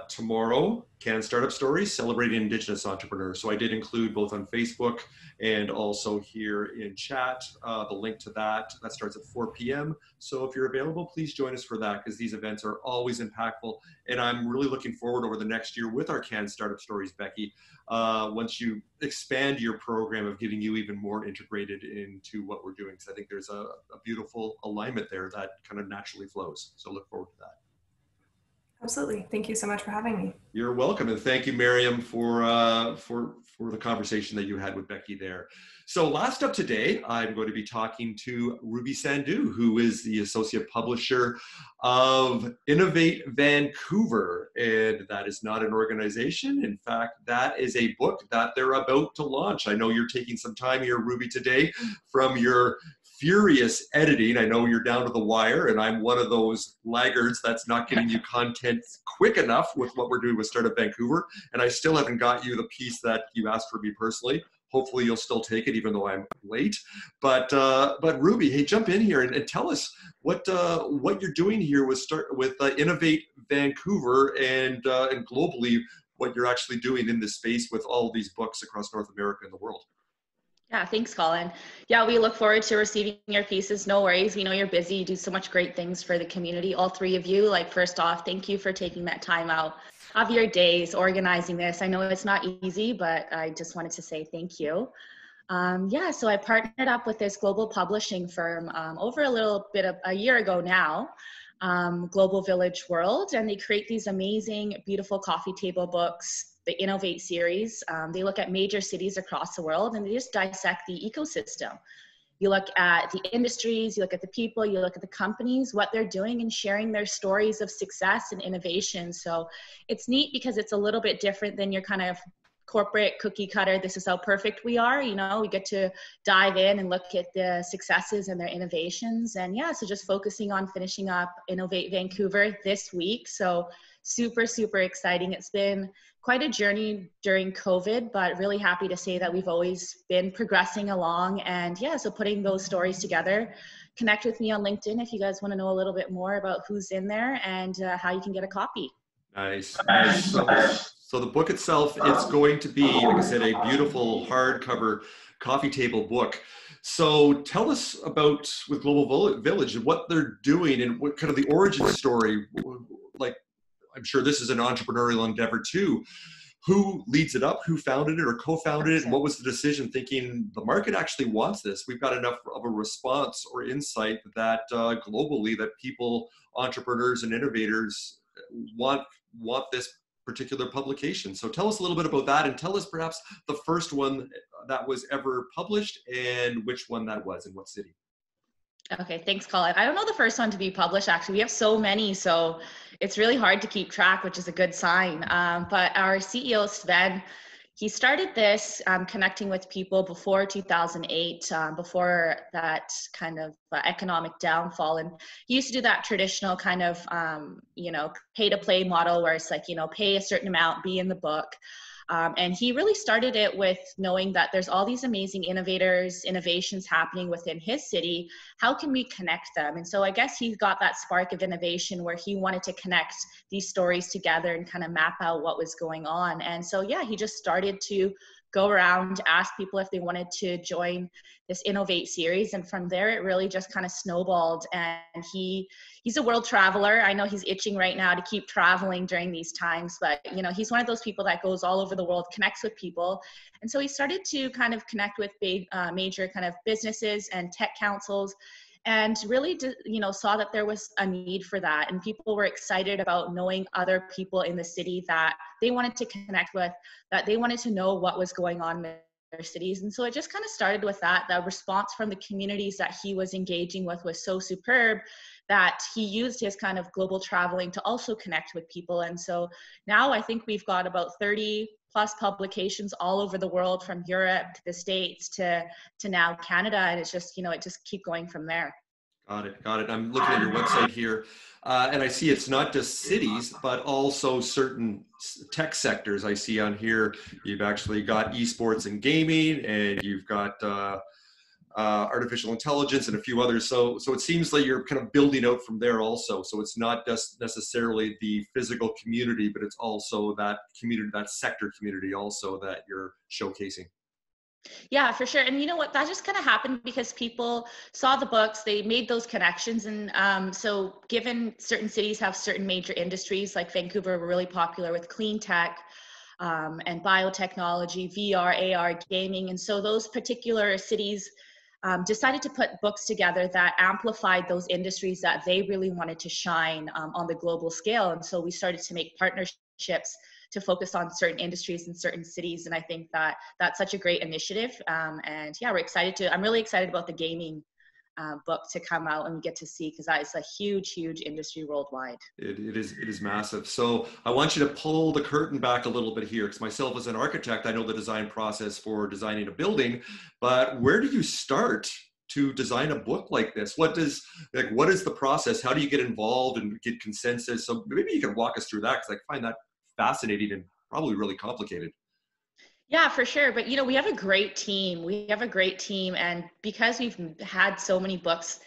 tomorrow, Can Startup Stories, celebrating Indigenous entrepreneurs. So I did include both on Facebook and also here in chat, the link to that. That starts at 4 p.m. So if you're available, please join us for that, because these events are always impactful. And I'm really looking forward over the next year with our Can Startup Stories, Becky, once you expand your program of getting you even more integrated into what we're doing. So I think there's a beautiful alignment there that kind of naturally flows. So look forward to that. Absolutely. Thank you so much for having me. You're welcome. And thank you, Maryam, for the conversation that you had with Becky there. So last up today, I'm going to be talking to Ruby Sandhu, who is the associate publisher of INNOVATE Vancouver. And that is not an organization. In fact, that is a book that they're about to launch. I know you're taking some time here, Ruby, today from your furious editing. I know you're down to the wire, and I'm one of those laggards that's not getting you content quick enough with what we're doing with Startup Vancouver, and I still haven't got you the piece that you asked for me personally. Hopefully you'll still take it, even though I'm late. But Ruby, hey, jump in here and tell us what you're doing here with INNOVATE Vancouver and globally, what you're actually doing in this space with all these books across North America and the world. Yeah, thanks, Colin. Yeah, we look forward to receiving your pieces. No worries. We know you're busy. You do so much great things for the community. All three of you, like, first off, thank you for taking that time out of your days, organizing this. I know it's not easy, but I just wanted to say thank you. Yeah, so I partnered up with this global publishing firm over a little bit of a year ago now, Global Village World, and they create these amazing, beautiful coffee table books, the INNOVATE series. They look at major cities across the world and they just dissect the ecosystem. You look at the industries, you look at the people, you look at the companies, what they're doing and sharing their stories of success and innovation. So it's neat because it's a little bit different than your kind of corporate cookie cutter, this is how perfect we are. You know, we get to dive in and look at the successes and their innovations. And yeah, so just focusing on finishing up INNOVATE Vancouver this week. So super, super exciting. It's been quite a journey during COVID, but really happy to say that we've always been progressing along. And yeah, so putting those stories together. Connect with me on LinkedIn if you guys want to know a little bit more about who's in there and how you can get a copy. Nice. So the book itself, it's going to be, like I said, a beautiful hardcover coffee table book. So tell us about, with Global Village, what they're doing and what kind of the origin story. Like, I'm sure this is an entrepreneurial endeavor too. Who leads it up? Who founded it or co-founded it? And what was the decision thinking the market actually wants this? We've got enough of a response or insight that globally that people, entrepreneurs and innovators want this particular publication. So tell us a little bit about that and tell us perhaps the first one that was ever published and which one that was in what city. Okay, thanks, Colin. I don't know the first one to be published, actually. We have so many, so it's really hard to keep track, which is a good sign. But our CEO, Sven, he started this connecting with people before 2008, before that kind of economic downfall. And he used to do that traditional kind of, pay to play model where it's like, pay a certain amount, be in the book. And he really started it with knowing that there's all these amazing innovations happening within his city. How can we connect them? And so I guess he got that spark of innovation where he wanted to connect these stories together and kind of map out what was going on. And so, yeah, he just started to go around, ask people if they wanted to join this Innovate series. And from there, it really just kind of snowballed. And he's a world traveler. I know he's itching right now to keep traveling during these times, but he's one of those people that goes all over the world, connects with people. And so he started to kind of connect with big, major kind of businesses and tech councils, and really, saw that there was a need for that. And people were excited about knowing other people in the city that they wanted to connect with, that they wanted to know what was going on in their cities. And so it just kind of started with that. The response from the communities that he was engaging with was so superb that he used his kind of global traveling to also connect with people. And so now I think we've got about 30 plus publications all over the world, from Europe to the States to now Canada. And it's just, it just keep going from there. Got it. I'm looking at your website here, and I see it's not just cities, but also certain tech sectors. I see on here, you've actually got esports and gaming, and you've got artificial intelligence and a few others. So it seems like you're kind of building out from there also. So it's not just necessarily the physical community, but it's also that community, that sector community also that you're showcasing. Yeah, for sure. And you know what, that just kind of happened because people saw the books, they made those connections. And so given certain cities have certain major industries, like Vancouver, we're really popular with clean tech and biotechnology, VR, AR, gaming. And so those particular cities decided to put books together that amplified those industries that they really wanted to shine on the global scale. And so we started to make partnerships to focus on certain industries in certain cities. And I think that that's such a great initiative. And yeah, I'm really excited about the gaming book to come out and we get to see, because that is a huge industry worldwide. It is massive. So I want you to pull the curtain back a little bit here, because myself as an architect, I know the design process for designing a building, but where do you start to design a book like this? What is the process? How do you get involved and get consensus? So maybe you can walk us through that, because I find that fascinating and probably really complicated. Yeah, for sure. But, we have a great team. And because we've had so many books,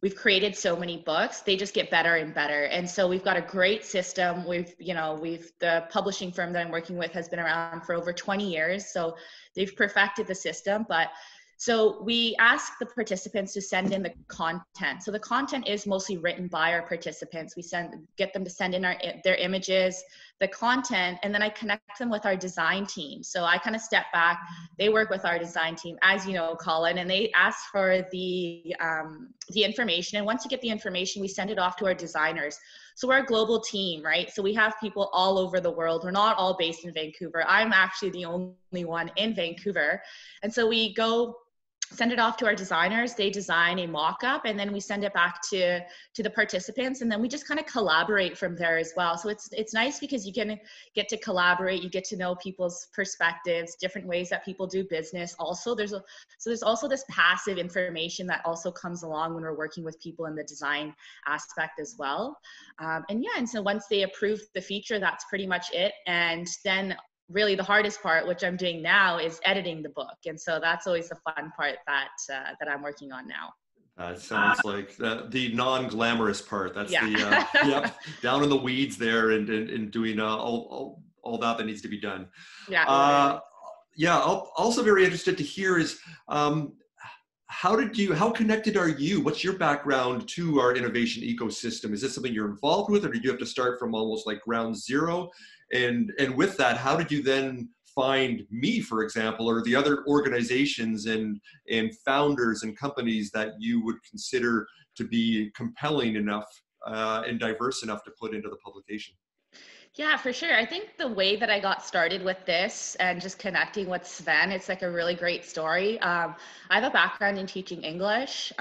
we've created so many books, they just get better and better. And so we've got a great system. The publishing firm that I'm working with has been around for over 20 years. So they've perfected the system. So we ask the participants to send in the content. So the content is mostly written by our participants. We get them to send in their images, the content, and then I connect them with our design team. So I kind of step back. They work with our design team, as you know, Colin, and they ask for the information. And once you get the information, we send it off to our designers. So we're a global team, right? So we have people all over the world. We're not all based in Vancouver. I'm actually the only one in Vancouver. And so we go send it off to our designers, they design a mock-up, and then we send it back to the participants, and then we just kind of collaborate from there as well. So it's nice because you can get to collaborate, you get to know people's perspectives, different ways that people do business. Also, there's also this passive information that also comes along when we're working with people in the design aspect as well. And so once they approve the feature, that's pretty much it. And then really the hardest part, which I'm doing now, is editing the book. And so that's always the fun part that I'm working on now. That sounds like the non-glamorous part. That's yeah. Down in the weeds there and doing all that needs to be done. Yeah. Also very interested to hear is, how connected are you? What's your background to our innovation ecosystem? Is this something you're involved with, or did you have to start from almost like ground zero? And with that, how did you then find me, for example, or the other organizations and founders and companies that you would consider to be compelling enough and diverse enough to put into the publication? Yeah, for sure. I think the way that I got started with this and just connecting with Sven, it's like a really great story. I have a background in teaching English.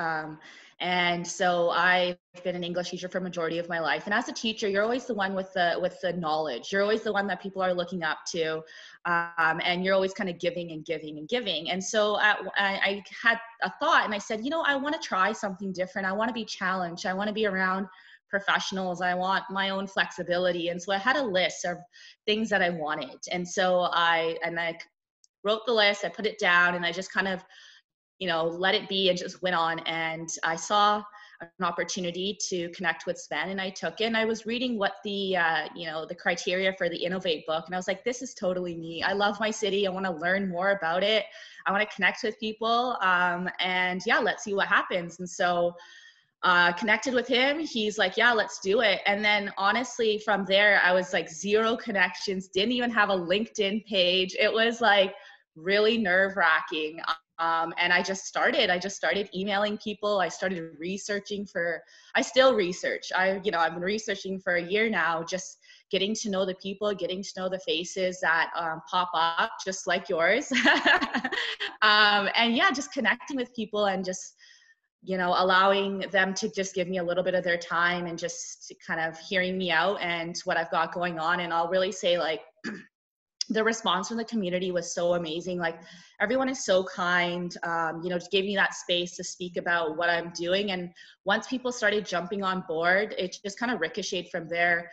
And so I've been an English teacher for a majority of my life. And as a teacher, you're always the one with the knowledge. You're always the one that people are looking up to. And you're always kind of giving and giving and giving. And so I had a thought, and I said, you know, I want to try something different. I want to be challenged. I want to be around professionals. I want my own flexibility. And so I had a list of things that I wanted. And so I wrote the list, I put it down, and I just kind of, you know, let it be and just went on. And I saw an opportunity to connect with Sven, and I took it. And I was reading what the, you know, the criteria for the Innovate book. And I was like, this is totally me. I love my city. I want to learn more about it. I want to connect with people. And yeah, let's see what happens. And so connected with him. He's like, yeah, let's do it. And then honestly, from there, I was like 0 connections, didn't even have a LinkedIn page. It was like really nerve-wracking. And I just started emailing people. I started researching I still research. I've been researching for a year now, just getting to know the people, getting to know the faces that pop up just like yours. And yeah, just connecting with people and just, you know, allowing them to just give me a little bit of their time and just kind of hearing me out and what I've got going on. And I'll really say, like, the response from the community was so amazing. Like, everyone is so kind, you know, just gave me that space to speak about what I'm doing. And once people started jumping on board, it just kind of ricocheted from there,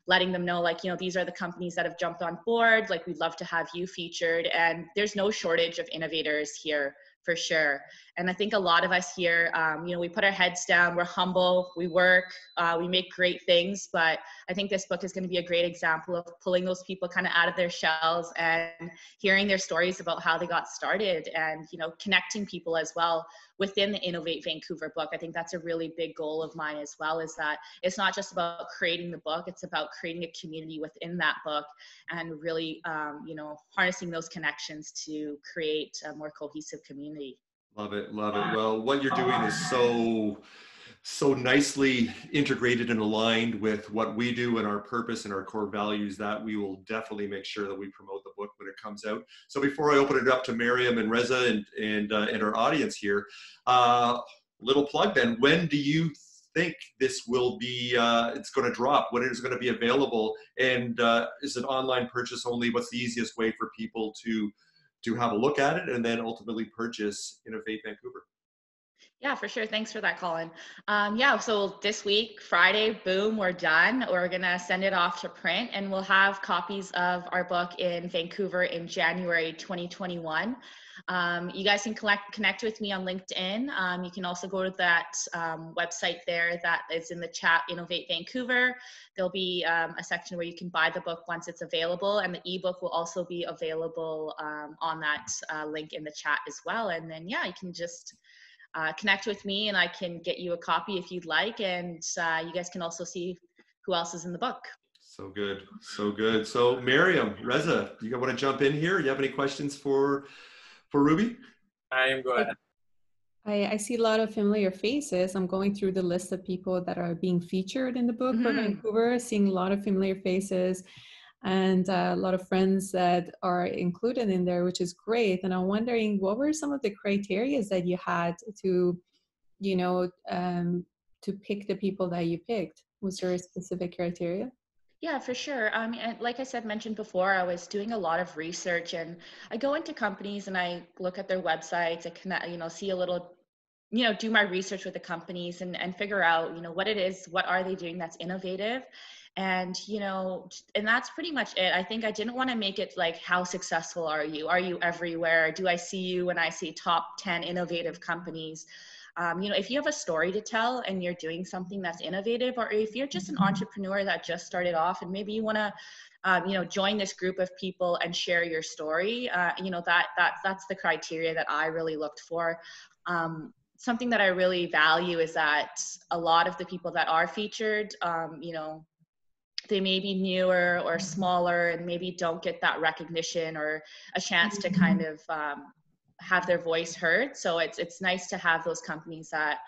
letting them know, like, you know, these are the companies that have jumped on board. Like, we'd love to have you featured. And there's no shortage of innovators here, for sure. And I think a lot of us here, you know, we put our heads down, we're humble, we work, we make great things. But I think this book is going to be a great example of pulling those people kind of out of their shells and hearing their stories about how they got started, and, you know, connecting people as well within the Innovate Vancouver book. I think that's a really big goal of mine as well, is that it's not just about creating the book, it's about creating a community within that book and really, you know, harnessing those connections to create a more cohesive community. Love it, love it. Well, what you're doing is so nicely integrated and aligned with what we do and our purpose and our core values that we will definitely make sure that we promote the book when it comes out. So before I open it up to Maryam and Reza and our audience here, little plug then, when do you think this will be, it's going to drop? When is it going to be available? And is it online purchase only? What's the easiest way for people to have a look at it and then ultimately purchase Innovate Vancouver? Yeah, for sure. Thanks for that, Colin. Yeah, so this week, Friday, boom, we're done. We're going to send it off to print, and we'll have copies of our book in Vancouver in January 2021. You guys can connect with me on LinkedIn. You can also go to that website there that is in the chat, Innovate Vancouver. There'll be a section where you can buy the book once it's available, and the ebook will also be available on that link in the chat as well. And then, yeah, you can just connect with me and I can get you a copy if you'd like. And you guys can also see who else is in the book. So good. So good. So Maryam, Reza, you want to jump in here? You have any questions for Ruby? I am going. I see a lot of familiar faces. I'm going through the list of people that are being featured in the book for Vancouver, seeing a lot of familiar faces and a lot of friends that are included in there, which is great. And I'm wondering, what were some of the criteria that you had to, you know, to pick the people that you picked? Was there a specific criteria? Yeah, for sure. And like I mentioned before, I was doing a lot of research, and I go into companies and I look at their websites. I connect, you know, see a little, you know, do my research with the companies and figure out, you know, what it is, what are they doing that's innovative. And, you know, and that's pretty much it. I think I didn't want to make it like, how successful are you? Are you everywhere? Do I see you when I see top 10 innovative companies? You know, if you have a story to tell and you're doing something that's innovative, or if you're just an entrepreneur that just started off and maybe you want to, you know, join this group of people and share your story, you know, that's the criteria that I really looked for. Something that I really value is that a lot of the people that are featured, you know, they may be newer or smaller and maybe don't get that recognition or a chance to kind of have their voice heard. So it's nice to have those companies that,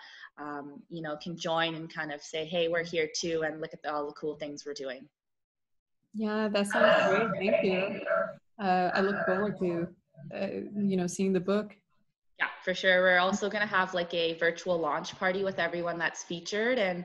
you know, can join and kind of say, hey, we're here too, and look at all the cool things we're doing. Yeah, that sounds great. Thank you. I look forward to, you know, seeing the book. Yeah, for sure. We're also going to have like a virtual launch party with everyone that's featured. And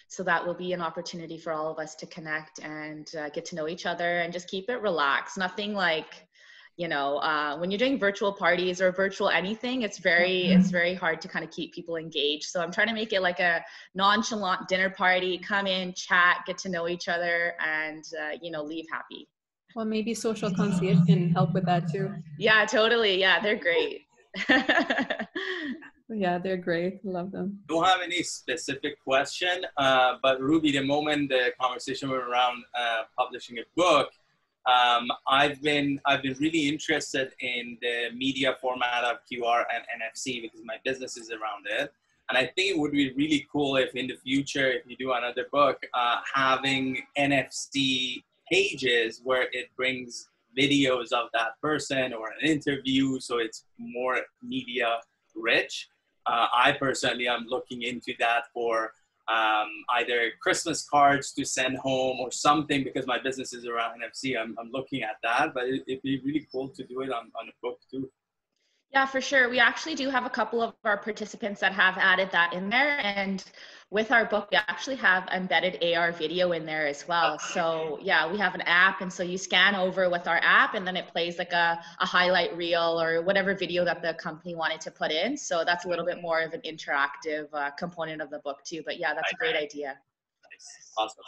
so that will be an opportunity for all of us to connect and get to know each other and just keep it relaxed. Nothing like, you know, when you're doing virtual parties or virtual anything, it's very hard to kind of keep people engaged. So I'm trying to make it like a nonchalant dinner party, come in, chat, get to know each other, and, you know, leave happy. Well, maybe social concierge can help with that too. Yeah, totally. Yeah, they're great. Yeah, they're great. Love them. Don't have any specific question, but Ruby, the moment the conversation went around publishing a book, I've been really interested in the media format of QR and NFC because my business is around it. And I think it would be really cool if in the future, if you do another book, having NFC pages where it brings videos of that person or an interview, so it's more media rich. I personally am looking into that for either Christmas cards to send home or something because my business is around NFC. I'm looking at that, but it'd be really cool to do it on a book too. Yeah, for sure. We actually do have a couple of our participants that have added that in there. And with our book, we actually have embedded AR video in there as well. So yeah, we have an app. And so you scan over with our app and then it plays like a highlight reel or whatever video that the company wanted to put in. So that's a little bit more of an interactive component of the book too. But yeah, that's a great idea. Nice. Awesome.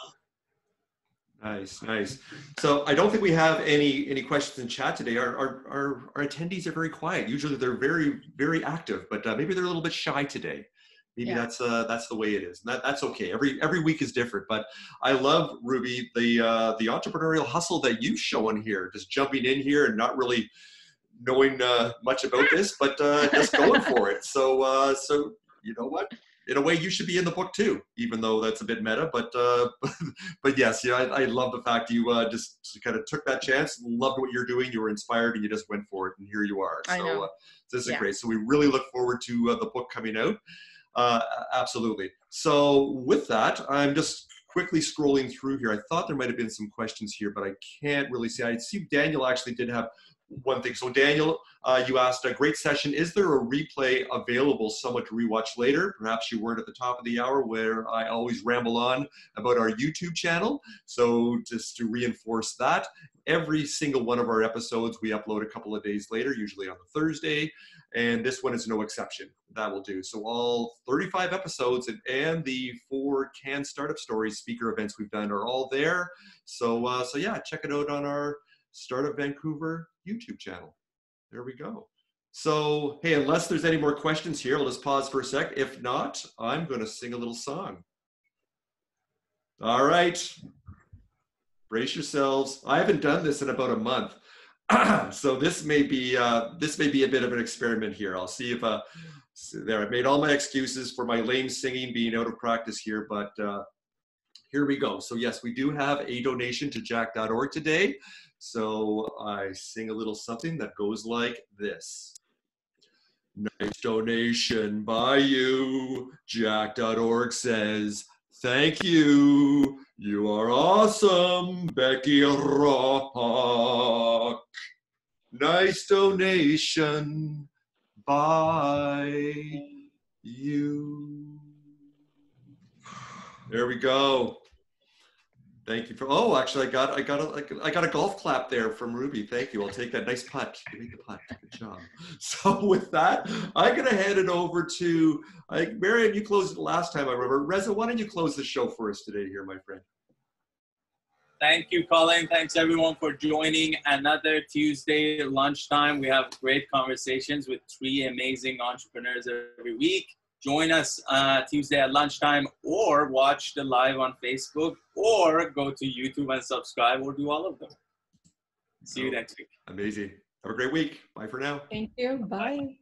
Nice. So I don't think we have any questions in chat today. Our attendees are very quiet. Usually they're very, very active, but maybe they're a little bit shy today. Maybe that's the way it is. And that's okay. Every week is different. But I love, Ruby, the entrepreneurial hustle that you show in here, just jumping in here and not really knowing much about this, but just going for it. So you know what? In a way, you should be in the book too, even though that's a bit meta. But yes, yeah, I love the fact you just kind of took that chance, loved what you're doing, you were inspired, and you just went for it, and here you are. So this is great. So we really look forward to the book coming out. Absolutely. So with that, I'm just quickly scrolling through here. I thought there might have been some questions here, but I can't really see. I see Daniel actually did have one thing. So Daniel, you asked, a great session. Is there a replay available, someone to rewatch later? Perhaps you weren't at the top of the hour, where I always ramble on about our YouTube channel. So just to reinforce that, every single one of our episodes we upload a couple of days later, usually on the Thursday, and this one is no exception. That will do. So all 35 episodes and the 4 canned startup stories speaker events we've done are all there. So yeah, check it out on our Startup Vancouver YouTube channel. There we go. So, hey, unless there's any more questions here, I'll just pause for a sec. If not, I'm going to sing a little song. All right. Brace yourselves. I haven't done this in about a month. So this may be a bit of an experiment here. I'll see if there, I've made all my excuses for my lame singing being out of practice here, but here we go. So yes, we do have a donation to jack.org today. So I sing a little something that goes like this. Nice donation by you. Jack.org says, thank you. You are awesome, Becky Rock. Nice donation by you. There we go. Thank you for. Oh, actually, I got a golf clap there from Ruby. Thank you. I'll take that. Nice putt. You make the putt. Good job. So with that, I'm gonna hand it over to Maryam. You closed it last time, I remember. Reza, why don't you close the show for us today, here, my friend? Thank you, Colin. Thanks everyone for joining another Tuesday lunchtime. We have great conversations with 3 amazing entrepreneurs every week. Join us Tuesday at lunchtime, or watch the live on Facebook, or go to YouTube and subscribe, or do all of them. See you next week. Amazing. Have a great week. Bye for now. Thank you. Bye.